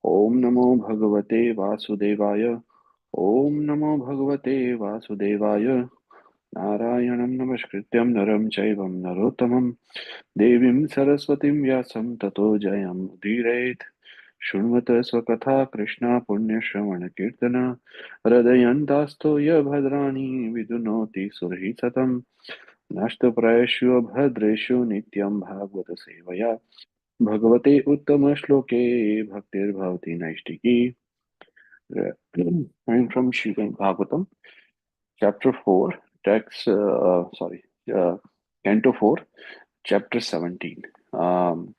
ओम नमो भगवते वासुदेवाय। ओम नमो भगवते वासुदेवाय। नारायणं नमस्कृत्यं नरं चैव नरोत्तमं देवीं सरस्वतीं व्यासं ततो जयमुदीरयेत्। शृण्वत स्वकथा कृष्णा पुण्यश्रवणकीर्तना हृदयन्तास्तो य भद्राणि विदुनोति सुरहि सतम्। नष्टप्रायेषु भद्रेषु नित्यं भागवत सेवया भगवते उत्तमश्लोके भक्तिर्भवति नैष्टिकी। Coming from Srimad Bhagavatam, chapter 4, uh, canto 4, chapter 17. Um,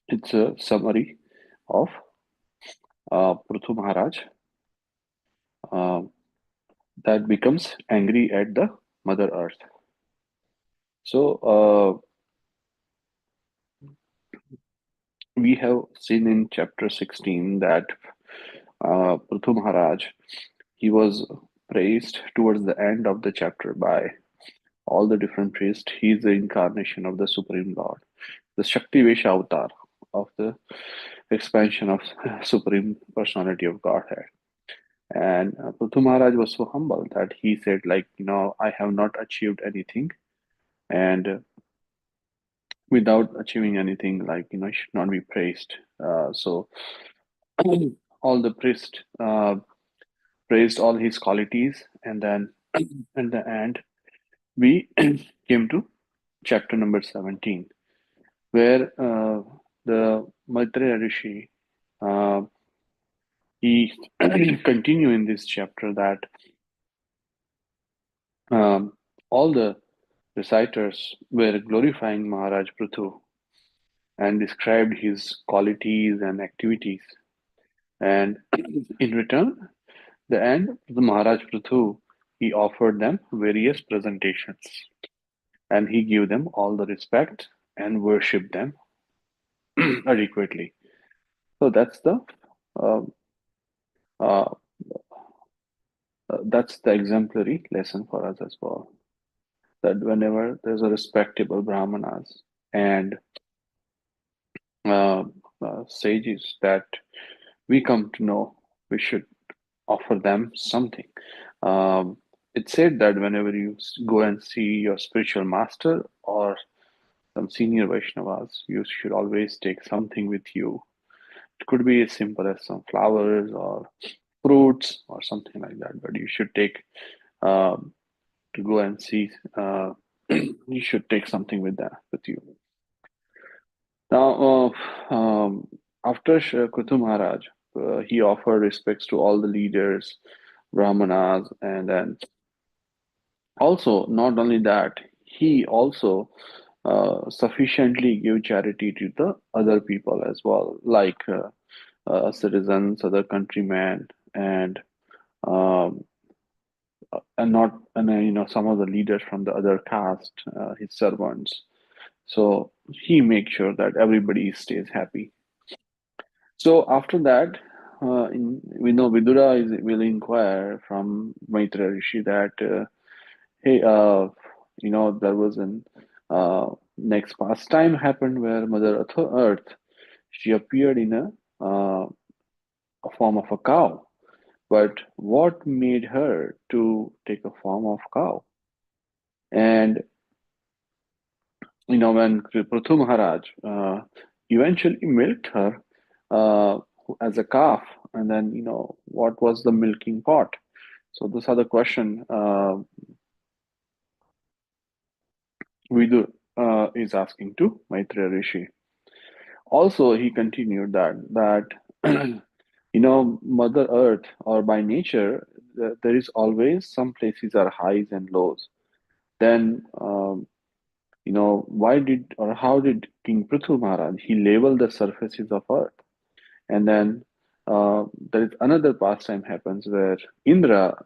it's a summary of Prithu Maharaj uh, that becomes angry at the Mother Earth. So, we have seen in chapter 16 that Prithu Maharaj, he was praised towards the end of the chapter by all the different priests. He is the incarnation of the Supreme Lord, the Shakti Vesha avatar of the expansion of Supreme Personality of Godhead. And Prithu Maharaj was so humble that he said, like, I have not achieved anything, and without achieving anything, like, it should not be praised. So all the priests praised all his qualities, and then in the end, we came to chapter number 17, where the Maitreya Rishi uh, he continue in this chapter that um, all the reciters were glorifying Maharaj Prithu and described his qualities and activities. And in return, the end, the Maharaj Prithu, he offered them various presentations and he gave them all the respect and worshiped them adequately. So um, uh, that's the exemplary lesson for us as well. That whenever there's a respectable brahmanas and uh, sages that we come to know, we should offer them something. Um, it's said that whenever you go and see your spiritual master or some senior Vaishnavas, you should always take something with you. It could be as simple as some flowers or fruits or something like that, but you should take um, to go and see. You should take something with you. Now, after Kutu Maharaj, he offered respects to all the leaders, brahmanas, and then also not only that, he also sufficiently gave charity to the other people as well, like citizens, other countrymen, and um, some of the leaders from the other caste, his servants. So he makes sure that everybody stays happy. So after that, we know Vidura will inquire from Maitreya Rishi that, hey, there was an next pastime happened where Mother Earth, she appeared in a form of a cow. But what made her to take a form of cow? And when Prithu Maharaj eventually milked her uh, as a calf, and then what was the milking pot? So those are the question Vidur is asking to Maitreya Rishi. Also, he continued that Mother Earth, or by nature, there is always some places are highs and lows. Then why did or how did King Prithu Maharaj he level the surfaces of earth? And then there is another pastime happens where Indra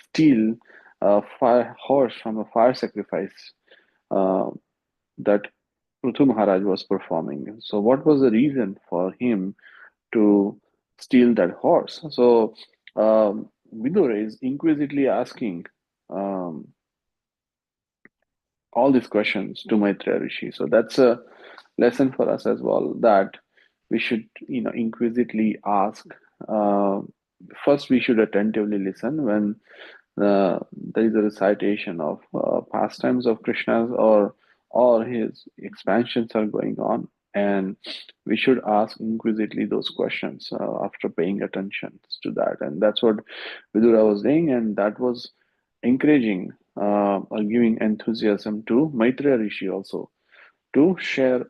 steal a fire horse from a fire sacrifice uh, that Prithu Maharaj was performing. So what was the reason for him to steal that horse? So Vidur is inquisitively asking um, all these questions to Maitreya Rishi. So that's a lesson for us as well that we should, inquisitively ask. Uh, First, we should attentively listen when there is a recitation of pastimes of Krishna's or his expansions are going on, and we should ask inquisitively those questions after paying attention to that, and that's what Vidura was saying, and that was encouraging or giving enthusiasm to Maitreya Rishi also to share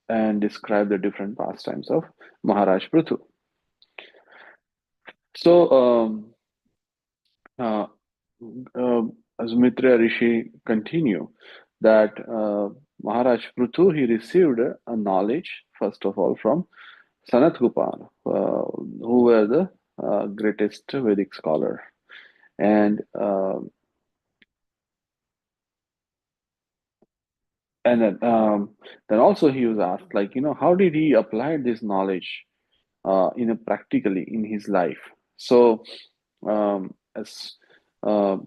and describe the different pastimes of Maharaj Prithu. So, uh, uh, as Mitra Rishi continue, that Maharaj Prithu, he received a knowledge, first of all, from Sanat Gopal, who were the greatest Vedic scholar. And then also he was asked, like, how did he apply this knowledge practically in his life? So, as uh,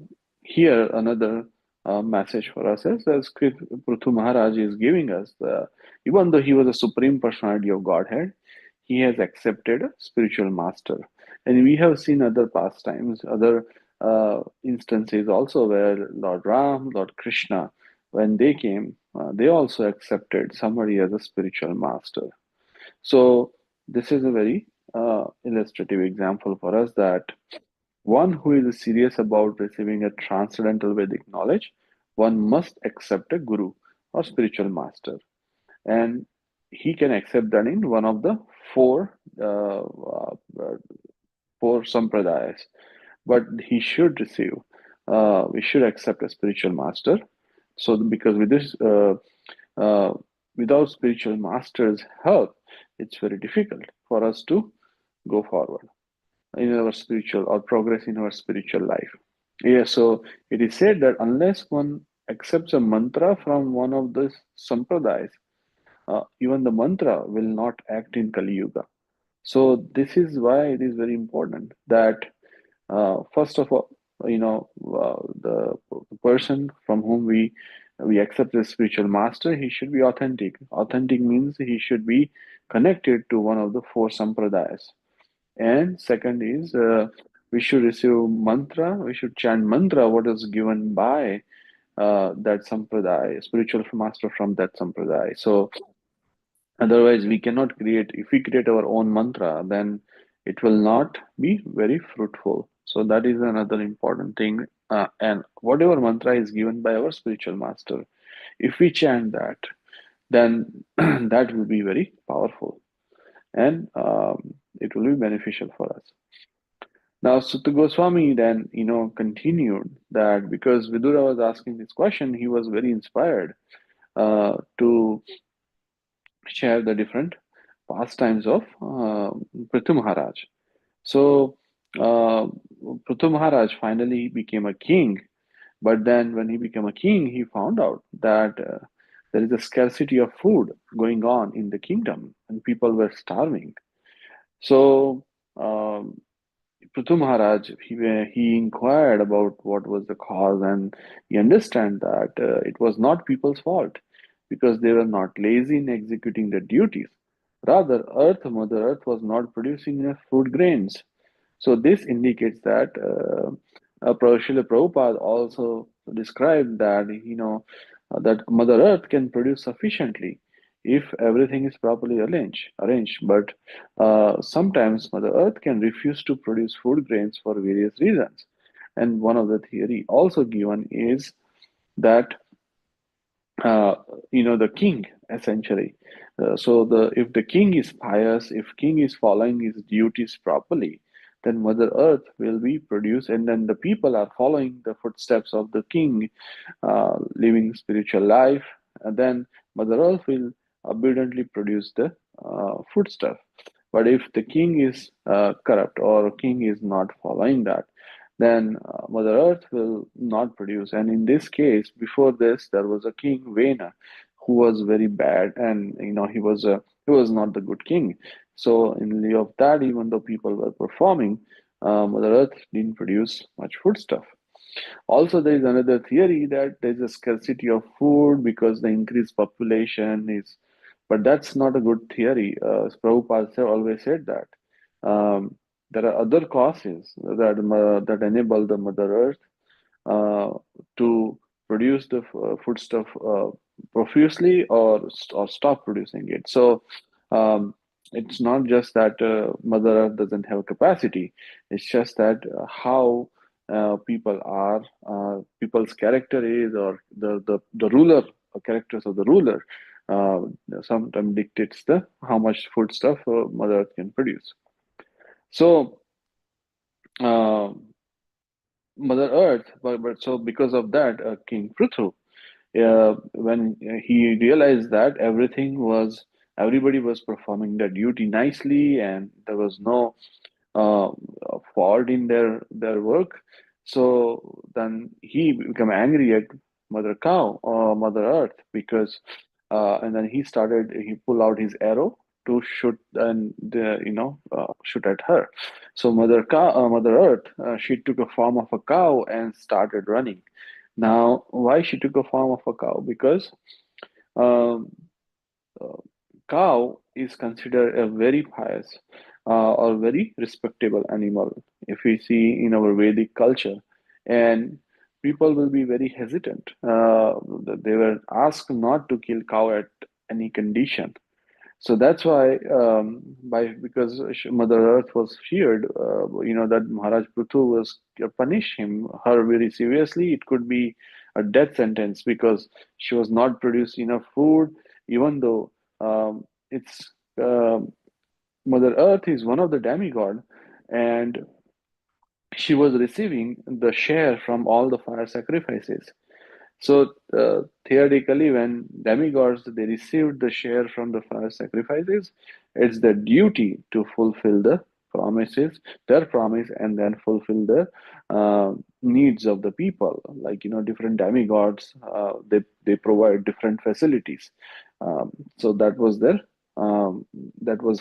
here another message for us is as Prithu Maharaj is giving us, even though he was a supreme personality of Godhead, he has accepted a spiritual master, and we have seen other pastimes, other instances also where Lord Ram, Lord Krishna, when they came, they also accepted somebody as a spiritual master. So this is a very illustrative example for us that one who is serious about receiving a transcendental Vedic knowledge, one must accept a guru or spiritual master, and he can accept that in one of the four sampradayas. But he should receive, we should accept a spiritual master. So, because with this, uh, without spiritual master's help, it's very difficult for us to go forward in our spiritual or progress in our spiritual life. Yeah, so it is said that unless one accepts a mantra from one of the sampradayas, even the mantra will not act in Kali Yuga. So this is why it is very important that first of all, the person from whom we accept the spiritual master, he should be authentic. Authentic means he should be connected to one of the four sampradayas. And second is we should receive mantra, we should chant mantra what is given by that sampradaya, spiritual master from that sampradaya. So otherwise, we cannot create, if we create our own mantra, then it will not be very fruitful. So that is another important thing. And whatever mantra is given by our spiritual master, if we chant that, then that will be very powerful and it will be beneficial for us. Now, Sutta Goswami then, continued that because Vidura was asking this question, he was very inspired to share the different pastimes of Prithu Maharaj. So, uh, Prithu Maharaj finally became a king, but then when he became a king, he found out that there is a scarcity of food going on in the kingdom and people were starving. So, um, Prithu Maharaj, he inquired about what was the cause, and he understand that it was not people's fault because they were not lazy in executing their duties. Rather, Mother Earth, was not producing enough food grains. So this indicates that Srila Prabhupada also described that that Mother Earth can produce sufficiently if everything is properly arranged. But sometimes Mother Earth can refuse to produce food grains for various reasons. And one of the theory also given is that uh, the king essentially. So the if the king is pious, if king is following his duties properly, then Mother Earth will be produced, and then the people are following the footsteps of the king, living spiritual life, and then Mother Earth will abundantly produce the food stuff. But if the king is corrupt or king is not following that, then Mother Earth will not produce. And in this case, before this, there was a king Vena, who was very bad, and he was not the good king. So in lieu of that, even though people were performing, Mother Earth didn't produce much food stuff. Also, there is another theory that there is a scarcity of food because the increased population is But that's not a good theory. Prabhupada always said that. There are other causes that enable the Mother Earth uh, to produce the foodstuff profusely, or stop producing it. So um, it's not just that Mother Earth doesn't have capacity. It's just that how people are, people's character is, or the ruler characters of the ruler uh, sometimes dictates the how much foodstuff Mother Earth can produce. So uh, Mother Earth, but so because of that, King Prithu, when he realized that everybody was performing their duty nicely, and there was no uh, fault in their work. So then he became angry at Mother Cow or Mother Earth, because and then he pulled out his arrow to shoot, and shoot at her. So Mother Earth, she took a form of a cow and started running. Now, why she took a form of a cow? Because um, uh, cow is considered a very pious or very respectable animal if we see in our Vedic culture, and people will be very hesitant. They were asked not to kill cow at any condition. So that's why, because Mother Earth was feared, that Maharaj Prithu was punish her very seriously. It could be a death sentence because she was not producing enough food, even though it's Mother Earth is one of the demigod, and she was receiving the share from all the fire sacrifices. So theoretically, when demigods they received the share from the fire sacrifices, it's their duty to fulfill their promise, and then fulfill the needs of the people. Like different demigods, they provide different facilities. So that was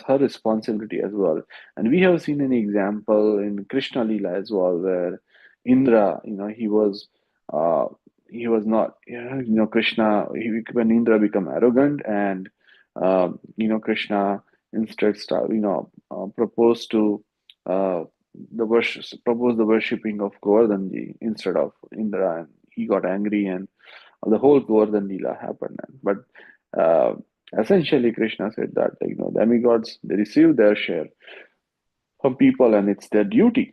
her responsibility as well. And we have seen an example in Krishna Lila as well, where Indra, uh, he was not, Krishna, when Indra become arrogant, and Krishna instead proposed to uh, propose the worshipping of Govardhanji instead of Indra, and he got angry, and the whole Govardhan Leela happened. But uh, essentially, Krishna said that demigods they receive their share from people, and it's their duty.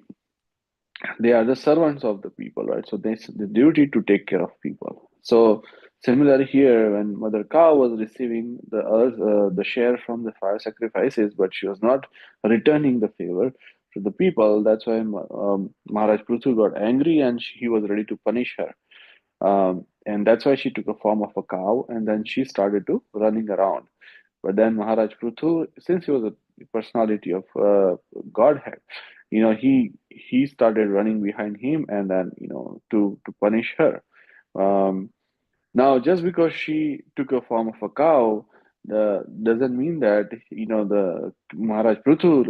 They are the servants of the people, right? So they the duty to take care of people. So similar here, when Mother Cow was receiving the share from the fire sacrifices, but she was not returning the favor to the people. That's why Maharaj Prithu got angry, and he was ready to punish her. And that's why she took a form of a cow, and then she started to running around. But then Maharaj Prithu, since he was a personality of Godhead, he started running behind him, and then to punish her. Um, Now, just because she took a form of a cow, doesn't mean that the Maharaj Prithu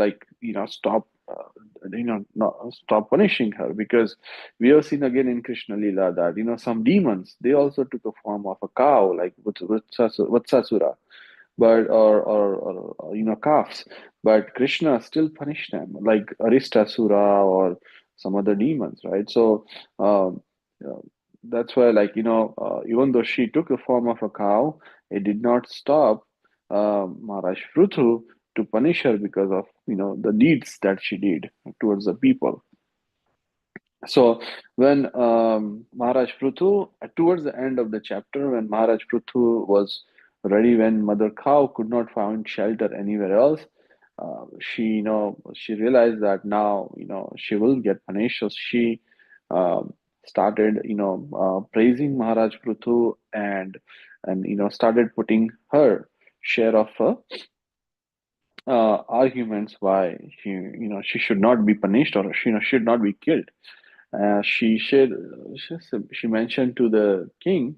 stop not stop punishing her, because we have seen again in Krishna Lila that some demons they also took a form of a cow, like Vatsasura, but or calves, but Krishna still punished them, like Aristasura or some other demons, right? So um, uh, that's why, even though she took the form of a cow, it did not stop Maharaj Prithu to punish her because of the deeds that she did towards the people. So when Maharaj Prithu, towards the end of the chapter, when Maharaj Prithu was ready, when Mother Cow could not find shelter anywhere else, she realized that now, she will get punished. So she started, praising Maharaj Prithu, and started putting her share of arguments why she should not be punished, or she should not be killed. She she mentioned to the king,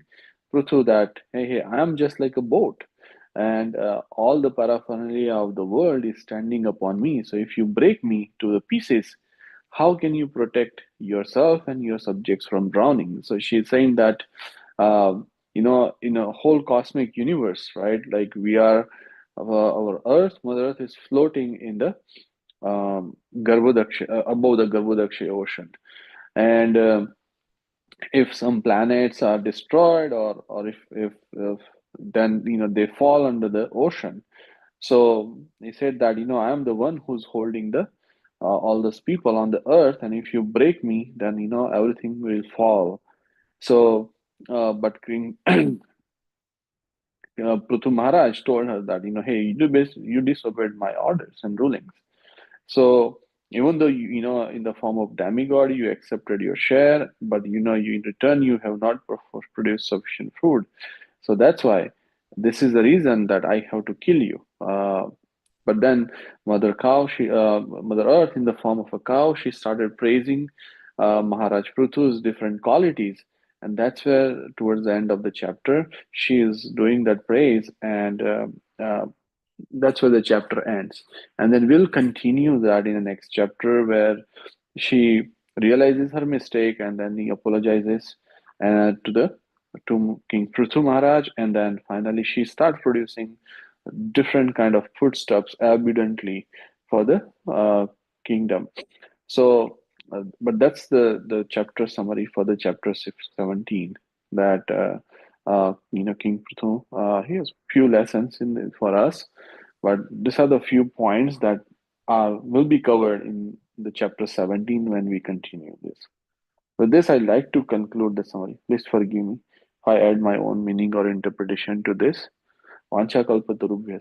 Prithu, that hey, I am just like a boat, and all the paraphernalia of the world is standing upon me. So if you break me to the pieces, how can you protect yourself and your subjects from drowning? So she's saying that. in a whole cosmic universe, right? Like we are, our Earth, Mother Earth is floating in the above the Garbhodaksha ocean. And if some planets are destroyed, or if then they fall under the ocean. So he said that, I am the one who's holding the all those people on the earth, and if you break me, then everything will fall. So, but King Prithu Maharaj told her that, hey, you disobeyed my orders and rulings. So even though in the form of demigod you accepted your share, but you in return you have not produced sufficient food. So that's why this is the reason that I have to kill you. But then Mother Earth, in the form of a cow, she started praising Maharaj Prithu's different qualities, and that's where, towards the end of the chapter, she is doing that praise, and that's where the chapter ends. And then we'll continue that in the next chapter, where she realizes her mistake, and then he apologizes to King Prithu Maharaj, and then finally she starts producing different kind of foodstuffs abundantly for the kingdom. So, but that's the chapter summary for the chapter 17. That King Prithu, he has few lessons for us, but these are the few points that will be covered in the chapter 17 when we continue this. With this, I'd like to conclude the summary. Please forgive me if I add my own meaning or interpretation to this. Vancha kalpatarubhya